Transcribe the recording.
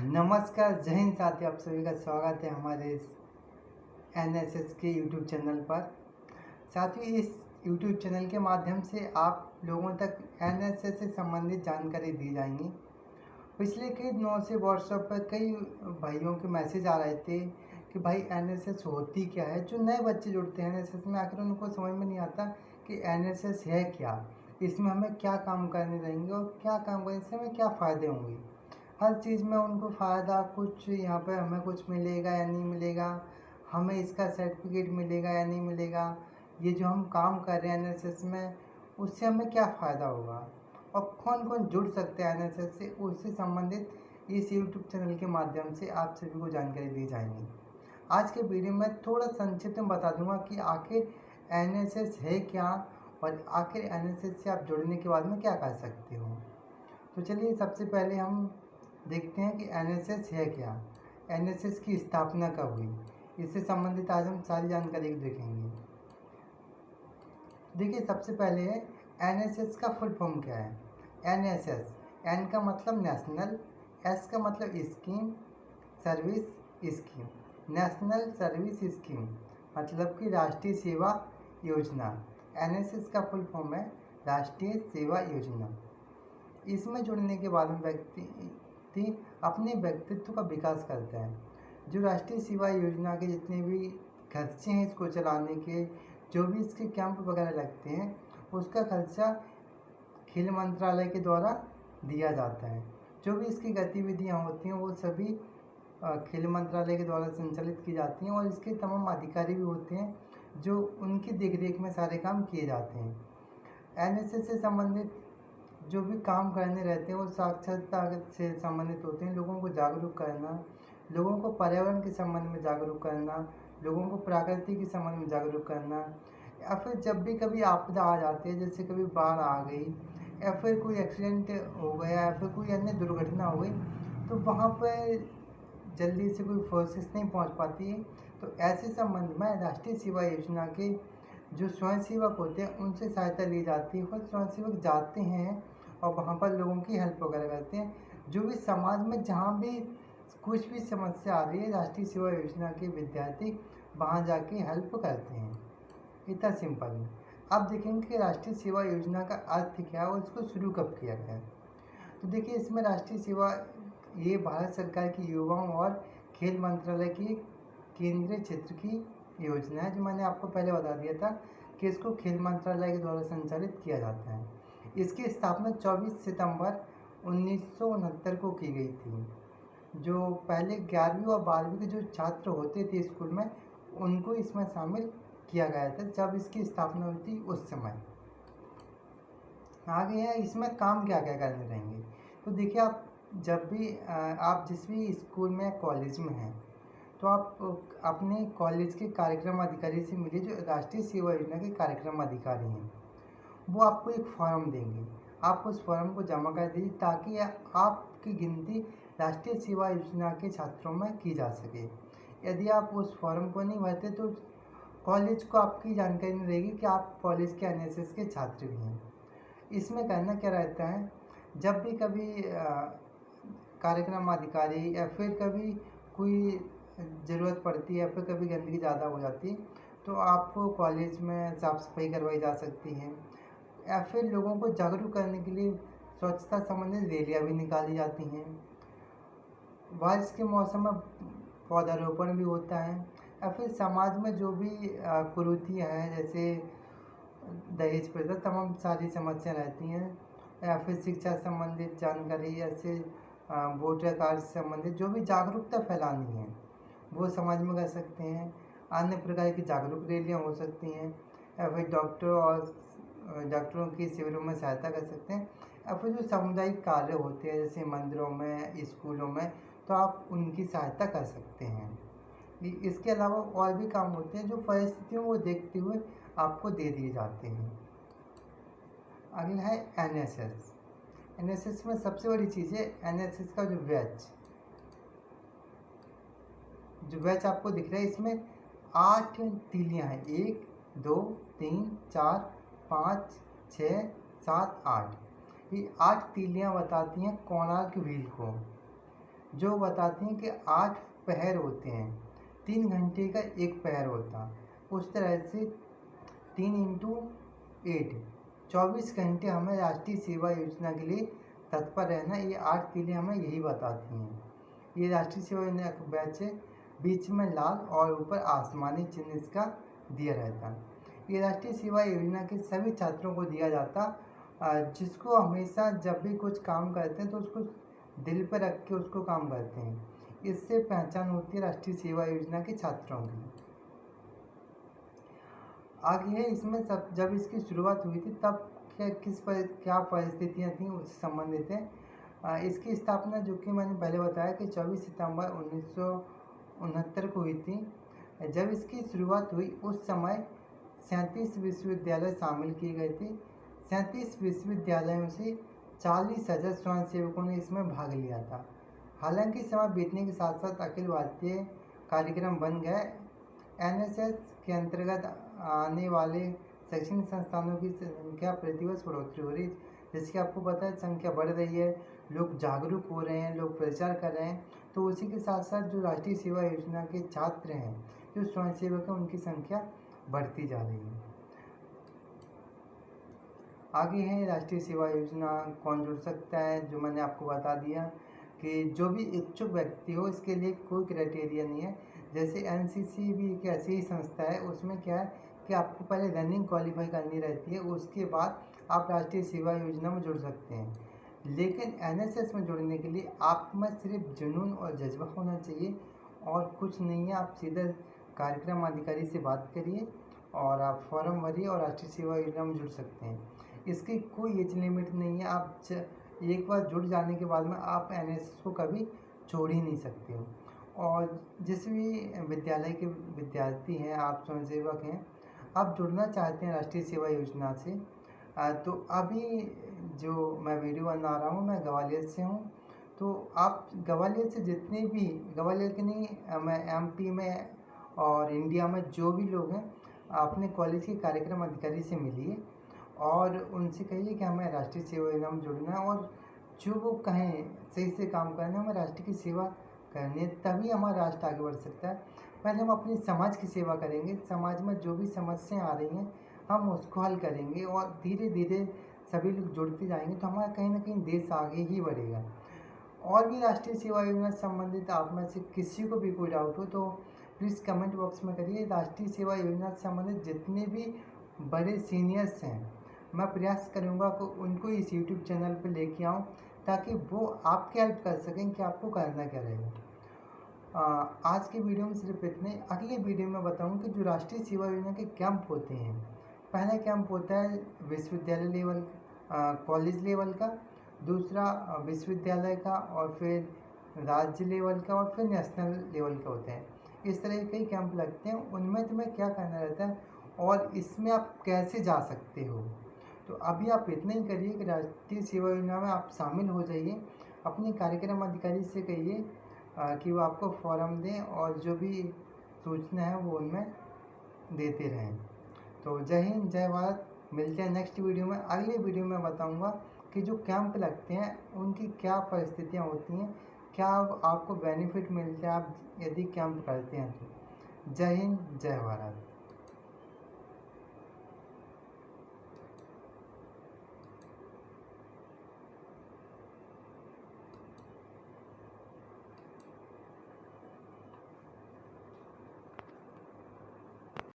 नमस्कार, जय हिंद साथी। आप सभी का स्वागत है हमारे इस एनएसएस के यूट्यूब चैनल पर। साथियों, इस यूट्यूब चैनल के माध्यम से आप लोगों तक एनएसएस से संबंधित जानकारी दी जाएंगी। पिछले कई दिनों से व्हाट्सएप पर कई भाइयों के मैसेज आ रहे थे कि भाई एनएसएस होती क्या है। जो नए बच्चे जुड़ते हैं एनएसएस में, आखिर उनको समझ में नहीं आता कि एनएसएस है क्या, इसमें हमें क्या काम करने रहेंगे और क्या काम करने से हमें क्या फ़ायदे होंगे। हर चीज़ में उनको फ़ायदा, कुछ यहाँ पर हमें कुछ मिलेगा या नहीं मिलेगा, हमें इसका सर्टिफिकेट मिलेगा या नहीं मिलेगा, ये जो हम काम कर रहे हैं एनएसएस में उससे हमें क्या फ़ायदा होगा और कौन कौन जुड़ सकते हैं एनएसएस से, उससे संबंधित इस यूट्यूब चैनल के माध्यम से आप सभी को जानकारी दी जाएंगी। आज के वीडियो में थोड़ा संक्षिप्त में बता दूंगा कि आखिर एनएसएस है क्या और आखिर एनएसएस से आप जुड़ने के बाद में क्या कर सकते हो। तो चलिए सबसे पहले हम देखते हैं कि एनएसएस है क्या, एनएसएस की स्थापना कब हुई, इससे संबंधित आज हम सारी जानकारी देखेंगे। देखिए, सबसे पहले एनएसएस का फुल फॉर्म क्या है। एनएसएस, एन का मतलब नेशनल, एस का मतलब scheme, service scheme, national service scheme मतलब कि राष्ट्रीय सेवा योजना। एनएसएस का फुल फॉर्म है राष्ट्रीय सेवा योजना। इसमें जुड़ने के बाद में व्यक्ति अपने व्यक्तित्व का विकास करता है। जो राष्ट्रीय सेवा योजना के जितने भी खर्चे हैं इसको चलाने के, जो भी इसके कैंप वगैरह लगते हैं, उसका खर्चा खेल मंत्रालय के द्वारा दिया जाता है। जो भी इसकी गतिविधियां होती हैं वो सभी खेल मंत्रालय के द्वारा संचालित की जाती हैं और इसके तमाम अधिकारी भी होते हैं जो उनकी देखरेख में सारे काम किए जाते हैं। एनएसएस से संबंधित जो भी काम करने रहते हैं वो साक्षरता से संबंधित होते हैं। लोगों को जागरूक करना, लोगों को पर्यावरण के संबंध में जागरूक करना, लोगों को प्रकृति के संबंध में जागरूक करना, या फिर जब भी कभी आपदा आ जाती है, जैसे कभी बाढ़ आ गई या फिर कोई एक्सीडेंट हो गया या फिर कोई अन्य दुर्घटना हो गई, तो वहाँ पर जल्दी से कोई फोर्सेस नहीं पहुँच पाती है। तो ऐसे संबंध में राष्ट्रीय सेवा योजना के जो स्वयंसेवक होते हैं उनसे सहायता ली जाती है। खुद स्वयंसेवक जाते हैं और वहाँ पर लोगों की हेल्प वगैरह करते हैं। जो भी समाज में जहाँ भी कुछ भी समस्या आ रही है, राष्ट्रीय सेवा योजना के विद्यार्थी वहाँ जाके हेल्प करते हैं। इतना सिंपल है। अब देखेंगे कि राष्ट्रीय सेवा योजना का अर्थ क्या है और इसको शुरू कब किया गया। तो देखिए, इसमें राष्ट्रीय सेवा ये भारत सरकार की युवाओं और खेल मंत्रालय की केंद्रीय क्षेत्र की योजना है, जो मैंने आपको पहले बता दिया था कि इसको खेल मंत्रालय के द्वारा संचालित किया जाता है। इसकी स्थापना 24 सितंबर 1969 को की गई थी। जो पहले 11वीं और 12वीं के जो छात्र होते थे स्कूल में, उनको इसमें शामिल किया गया था जब इसकी स्थापना हुई थी उस समय। आगे है इसमें काम क्या क्या करने रहेंगे। तो देखिए, आप जब भी आप जिस भी स्कूल में कॉलेज में हैं, तो आप अपने कॉलेज के कार्यक्रम अधिकारी से मिलिए, जो राष्ट्रीय सेवा योजना के कार्यक्रम अधिकारी हैं। वो आपको एक फॉर्म देंगे, आप उस फॉर्म को जमा कर दीजिए ताकि आपकी गिनती राष्ट्रीय सेवा योजना के छात्रों में की जा सके। यदि आप उस फॉर्म को नहीं भरते तो कॉलेज को आपकी जानकारी नहीं रहेगी कि आप कॉलेज के एनएसएस के छात्र भी हैं। इसमें करना क्या रहता है, जब भी कभी कार्यक्रम अधिकारी या फिर कभी कोई ज़रूरत पड़ती है या फिर कभी गंदगी ज़्यादा हो जाती है, तो आपको कॉलेज में साफ़ सफाई करवाई जा सकती है या फिर लोगों को जागरूक करने के लिए स्वच्छता संबंधित रैलियाँ भी निकाली जाती हैं। बारिश के मौसम में पौधारोपण भी होता है या फिर समाज में जो भी कुरीतियाँ हैं, जैसे दहेज प्रथा, तमाम सारी समस्या रहती हैं, या फिर शिक्षा संबंधित जानकारी, जैसे वोटर कार्ड से संबंधित जो भी जागरूकता फैलानी है वो समाज में कर सकते हैं। अन्य प्रकार की जागरूक रैलियाँ हो सकती हैं या फिर डॉक्टरों की शिविरों में सहायता कर सकते हैं या फिर जो सामुदायिक कार्य होते हैं जैसे मंदिरों में, स्कूलों में, तो आप उनकी सहायता कर सकते हैं। इसके अलावा और भी काम होते हैं जो परिस्थितियों को देखते हुए आपको दे दिए जाते हैं। अगला है एनएसएस। एनएसएस में सबसे बड़ी चीज़ है एनएसएस का जो बैच आपको दिख रहा है, इसमें 8 तीलियाँ हैं। 1 2 3 4 5 6 7 8। ये 8 तीलियाँ बताती हैं कोणार्क व्हील को। जो बताती हैं कि 8 पहर होते हैं, 3 घंटे का एक पहर होता। उस तरह से 3 इंटू 8 24 घंटे हमें राष्ट्रीय सेवा योजना के लिए तत्पर रहना। ये 8 किले हमें यही बताती हैं। ये राष्ट्रीय सेवा योजना का बैच है, बीच में लाल और ऊपर आसमानी चिन्ह इसका दिया रहता है। ये राष्ट्रीय सेवा योजना के सभी छात्रों को दिया जाता, जिसको हमेशा जब भी कुछ काम करते हैं तो उसको दिल पर रख के उसको काम करते हैं। इससे पहचान होती है राष्ट्रीय सेवा योजना के छात्रों की। आगे है इसमें सब जब इसकी शुरुआत हुई थी तब क्या परिस्थितियाँ थीं उससे संबंधित है। इसकी स्थापना जो कि मैंने पहले बताया कि 24 सितंबर 1969 को हुई थी। जब इसकी शुरुआत हुई उस समय 37 विश्वविद्यालय शामिल किए गए थे। 37 विश्वविद्यालयों से 40,000 स्वयंसेवकों ने इसमें भाग लिया था। हालांकि समय बीतने के साथ साथ अखिल भारतीय कार्यक्रम बन गए। एनएसएस के अंतर्गत आने वाले शैक्षणिक संस्थानों की संख्या प्रतिवर्ष बढ़ोतरी हो रही है। जैसे कि आपको पता है संख्या बढ़ रही है, लोग जागरूक हो रहे हैं, लोग प्रचार कर रहे हैं, तो उसी के साथ साथ जो राष्ट्रीय सेवा योजना के छात्र हैं, जो स्वयंसेवक हैं, उनकी संख्या बढ़ती जा रही है। आगे है राष्ट्रीय सेवा योजना कौन जुड़ सकता है, जो मैंने आपको बता दिया कि जो भी इच्छुक व्यक्ति हो, इसके लिए कोई क्राइटेरिया नहीं है। जैसे एनसीसी भी एक ऐसी ही संस्था है, उसमें क्या है कि आपको पहले रनिंग क्वालिफाई करनी रहती है, उसके बाद आप राष्ट्रीय सेवा योजना में जुड़ सकते हैं। लेकिन एनएसएस में जुड़ने के लिए आप में सिर्फ जुनून और जज्बा होना चाहिए और कुछ नहीं है। आप सीधे कार्यक्रम अधिकारी से बात करिए और आप फॉर्म भरिए और राष्ट्रीय सेवा योजना में जुड़ सकते हैं। इसकी कोई एज लिमिट नहीं है। आप एक बार जुड़ जाने के बाद में आप एनएसएस को कभी छोड़ ही नहीं सकते हो। और जिस भी विद्यालय के विद्यार्थी हैं, आप स्वयंसेवक हैं, आप जुड़ना चाहते हैं राष्ट्रीय सेवा योजना से, तो अभी जो मैं वीडियो बना रहा हूँ, मैं ग्वालियर से हूँ। तो आप ग्वालियर से जितने भी, ग्वालियर के नहीं, मैं एमपी में और इंडिया में जो भी लोग हैं, अपने कॉलेज के कार्यक्रम अधिकारी से मिलिए और उनसे कहिए कि हमें राष्ट्रीय सेवा योजना में जुड़ना है और जो वो कहें सही से काम करना है, हमें राष्ट्र की सेवा करनी है, तभी हमारा राष्ट्र आगे बढ़ सकता है। पहले हम अपनी समाज की सेवा करेंगे, समाज में जो भी समस्याएं आ रही हैं हम उसको हल करेंगे और धीरे धीरे सभी लोग जुड़ते जाएंगे तो हमारा कहीं ना कहीं देश आगे ही बढ़ेगा। और भी राष्ट्रीय सेवा योजना से संबंधित आप में से किसी को भी कोई डाउट हो तो प्लीज़ कमेंट बॉक्स में करिए। राष्ट्रीय सेवा योजना से संबंधित जितने भी बड़े सीनियर्स हैं, मैं प्रयास करूंगा कि उनको इस यूट्यूब चैनल पर लेके आऊं ताकि वो आपकी हेल्प कर सकें कि आपको करना क्या रहेगा। आज के वीडियो में सिर्फ इतने। अगले वीडियो में बताऊंगा कि जो राष्ट्रीय सेवा योजना के कैंप होते हैं, पहला कैंप होता है विश्वविद्यालय लेवल, कॉलेज लेवल का, दूसरा विश्वविद्यालय का, और फिर राज्य लेवल का, और फिर नेशनल लेवल का होते हैं। इस तरह के कई कैंप लगते हैं, उनमें तुम्हें क्या करना रहता है और इसमें आप कैसे जा सकते हो। तो अभी आप इतना ही करिए कि राष्ट्रीय सेवा योजना में आप शामिल हो जाइए। अपने कार्यक्रम अधिकारी से कहिए कि वो आपको फॉर्म दें और जो भी सूचना है वो उनमें देते रहें। तो जय हिंद, जय भारत। मिलते हैं नेक्स्ट वीडियो में। अगले वीडियो में बताऊंगा कि जो कैंप लगते हैं उनकी क्या परिस्थितियाँ होती हैं, क्या आपको बेनिफिट मिलता है आप यदि कैंप करते हैं तो। जय हिंद, जय भारत।